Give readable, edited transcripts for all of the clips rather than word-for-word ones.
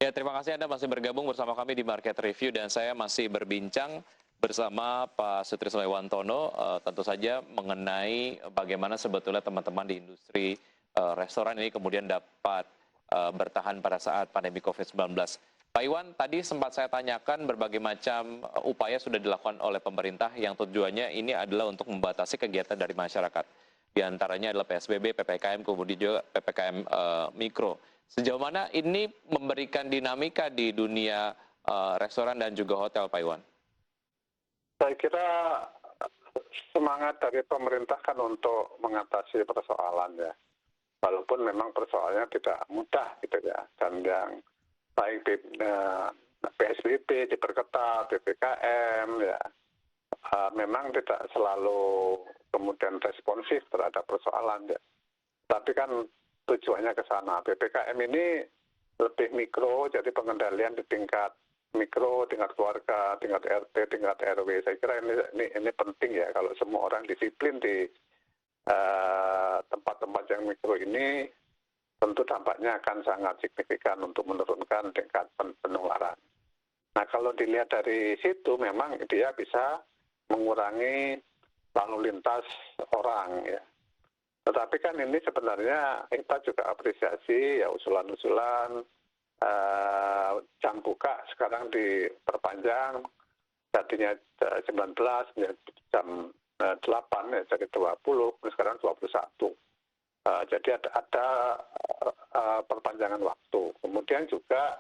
Ya, terima kasih Anda masih bergabung bersama kami di Market Review dan saya masih berbincang bersama Pak Sutrisno Iwantono, tentu saja mengenai bagaimana sebetulnya teman-teman di industri restoran ini kemudian dapat bertahan pada saat pandemi COVID-19. Pak Iwan, tadi sempat saya tanyakan berbagai macam upaya sudah dilakukan oleh pemerintah yang tujuannya ini adalah untuk membatasi kegiatan dari masyarakat. Di antaranya adalah PSBB, PPKM, kemudian juga PPKM Mikro. Sejauh mana ini memberikan dinamika di dunia restoran dan juga hotel, Pak Iwan? Saya kira semangat dari pemerintah kan untuk mengatasi persoalan ya. Walaupun memang persoalannya tidak mudah gitu ya. Dan yang baik PSBB diperketat, PPKM ya, memang tidak selalu kemudian responsif terhadap persoalan ya. Tapi kan tujuannya ke sana. PPKM ini lebih mikro, jadi pengendalian di tingkat mikro, tingkat keluarga, tingkat RT, tingkat RW. Saya kira ini penting ya, kalau semua orang disiplin di tempat-tempat yang mikro ini, tentu dampaknya akan sangat signifikan untuk menurunkan tingkat penularan. Nah, kalau dilihat dari situ, memang dia bisa mengurangi lalu lintas orang ya. Tetapi kan ini sebenarnya kita juga apresiasi ya usulan-usulan jam buka sekarang diperpanjang, tadinya 19 jam 8 ya, jadi 20, sekarang 21. Jadi ada perpanjangan waktu. Kemudian juga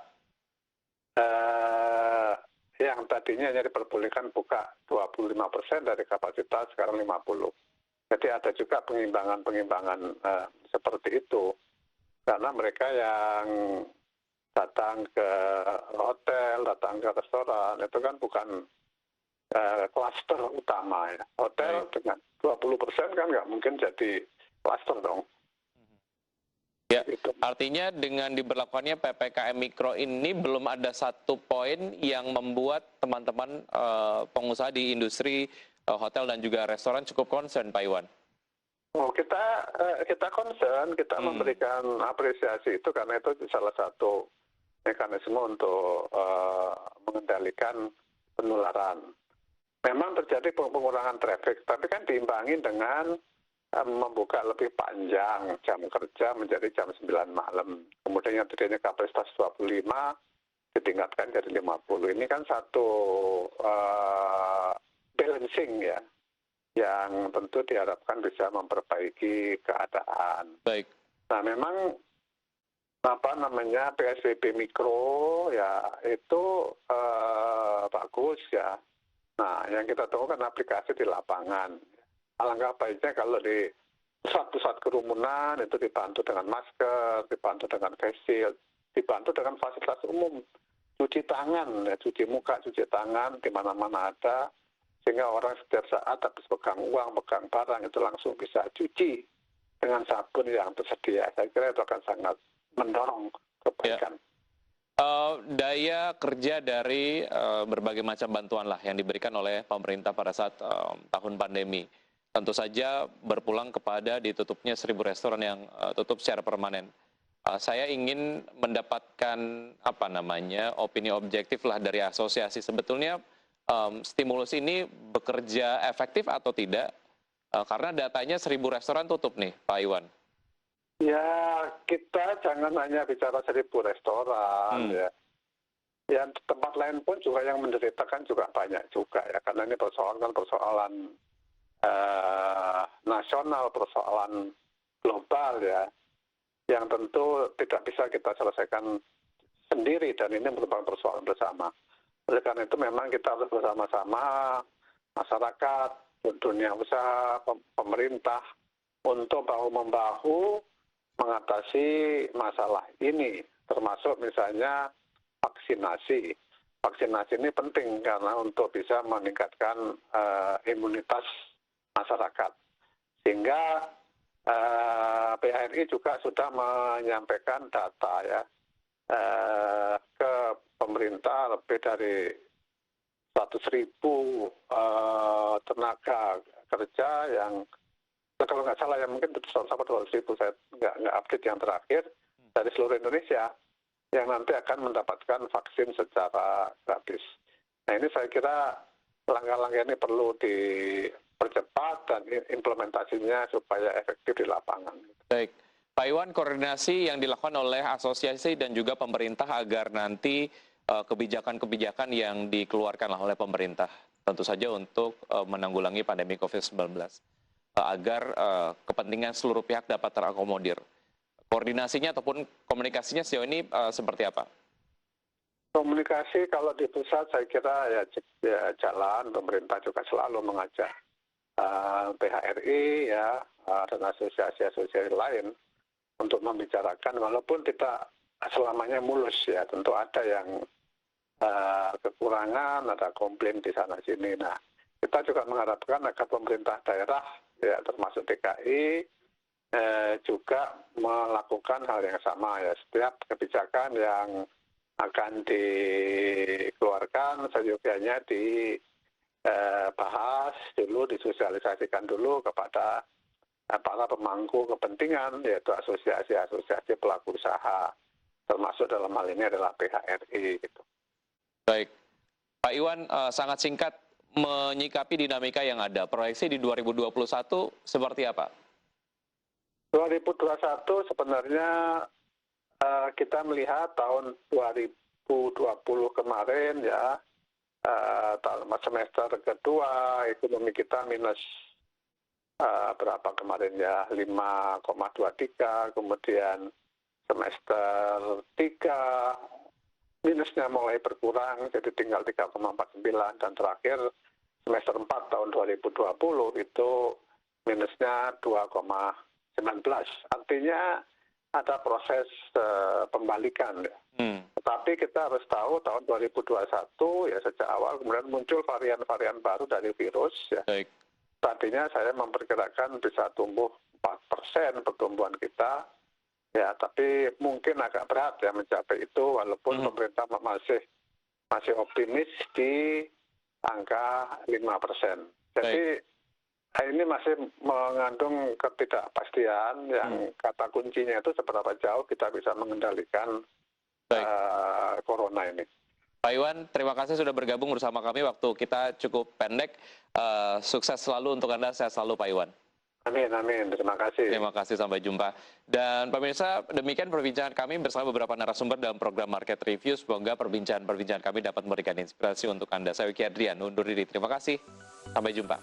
yang tadinya hanya diperbolehkan buka 25% dari kapasitas, sekarang 50%. Jadi ada juga pengimbangan-pengimbangan seperti itu. Karena mereka yang datang ke hotel, datang ke restoran, itu kan bukan klaster utama ya. Hotel dengan 20% kan nggak mungkin jadi klaster dong. Ya, artinya dengan diberlakukannya PPKM Mikro ini belum ada satu poin yang membuat teman-teman pengusaha di industri hotel dan juga restoran cukup concern, Pak Iwan. Oh, kita concern, kita memberikan apresiasi itu karena itu salah satu mekanisme untuk mengendalikan penularan. Memang terjadi pengurangan traffic, tapi kan diimbangi dengan membuka lebih panjang jam kerja menjadi jam 9 malam. Kemudian yang tadinya kapasitas 25 ditingkatkan jadi 50. Ini kan satu balancing ya, yang tentu diharapkan bisa memperbaiki keadaan. Baik. Nah, memang PSBB mikro ya itu bagus ya. Nah, yang kita tunggu kan aplikasi di lapangan. Alangkah baiknya kalau di pusat-pusat kerumunan itu dibantu dengan masker, dibantu dengan face shield, dibantu dengan fasilitas umum, cuci tangan, ya, cuci muka, cuci tangan di mana-mana ada, sehingga orang setiap saat habis pegang uang, pegang barang itu langsung bisa cuci dengan sabun yang tersedia. Saya kira itu akan sangat mendorong kebaikan. Ya. Daya kerja dari berbagai macam bantuan lah yang diberikan oleh pemerintah pada saat tahun pandemi. Tentu saja berpulang kepada ditutupnya 1.000 restoran yang tutup secara permanen. Saya ingin mendapatkan opini objektif lah dari asosiasi. Sebetulnya stimulus ini bekerja efektif atau tidak? Karena datanya 1.000 restoran tutup nih, Pak Iwan. Ya, kita jangan hanya bicara 1.000 restoran ya. Ya, tempat lain pun juga yang menderita kan juga banyak juga ya. Karena ini persoalan nasional, persoalan global ya, yang tentu tidak bisa kita selesaikan sendiri dan ini merupakan persoalan bersama. Oleh karena itu memang kita harus bersama-sama masyarakat, dunia usaha, pemerintah untuk bahu-membahu mengatasi masalah ini, termasuk misalnya vaksinasi. Vaksinasi ini penting karena untuk bisa meningkatkan imunitas masyarakat. Sehingga PHRI juga sudah menyampaikan data ya ke pemerintah lebih dari 100.000 tenaga kerja yang kalau nggak salah ya mungkin sampai 200.000, saya nggak update yang terakhir dari seluruh Indonesia yang nanti akan mendapatkan vaksin secara gratis. Nah ini saya kira langkah-langkah ini perlu dipercepat dan implementasinya supaya efektif di lapangan. Baik, Pak Iwan, koordinasi yang dilakukan oleh asosiasi dan juga pemerintah agar nanti kebijakan-kebijakan yang dikeluarkan oleh pemerintah, tentu saja untuk menanggulangi pandemi COVID-19, agar kepentingan seluruh pihak dapat terakomodir. Koordinasinya ataupun komunikasinya sejauh ini seperti apa? Komunikasi kalau di pusat saya kira ya jalan, pemerintah juga selalu mengajak PHRI ya dan asosiasi-asosiasi lain untuk membicarakan, walaupun tidak selamanya mulus ya, tentu ada yang kekurangan, ada komplain di sana sini. Nah, kita juga mengharapkan agar pemerintah daerah ya termasuk DKI juga melakukan hal yang sama ya. Setiap kebijakan yang akan dikeluarkan seyogyanya dibahas dulu, disosialisasikan dulu kepada para pemangku kepentingan, yaitu asosiasi-asosiasi pelaku usaha, termasuk dalam hal ini adalah PHRI. Gitu. Baik, Pak Iwan, sangat singkat menyikapi dinamika yang ada. Proyeksi di 2021 seperti apa? 2021 sebenarnya kita melihat tahun 2020 kemarin ya, semester kedua ekonomi kita minus berapa kemarin ya, 5,23, kemudian semester 3 minusnya mulai berkurang jadi tinggal 3,49, dan terakhir semester 4 tahun 2020 itu minusnya 2,19. Artinya ada proses pembalikan. Tetapi kita harus tahu tahun 2021 ya sejak awal kemudian muncul varian-varian baru dari virus ya. Baik. Tadinya saya memperkirakan bisa tumbuh 4% pertumbuhan kita. Ya, tapi mungkin agak berat ya mencapai itu, walaupun pemerintah masih optimis di angka 5%. Jadi ini masih mengandung ketidakpastian yang kata kuncinya itu seberapa jauh kita bisa mengendalikan corona ini. Pak Iwan, terima kasih sudah bergabung bersama kami. Waktu kita cukup pendek. Sukses selalu untuk Anda, sehat selalu Pak Iwan. Amin, amin. Terima kasih. Terima kasih, sampai jumpa. Dan pemirsa, demikian perbincangan kami bersama beberapa narasumber dalam program Market Review. Semoga perbincangan kami dapat memberikan inspirasi untuk Anda. Saya Wiki Adrian, undur diri. Terima kasih. Sampai jumpa.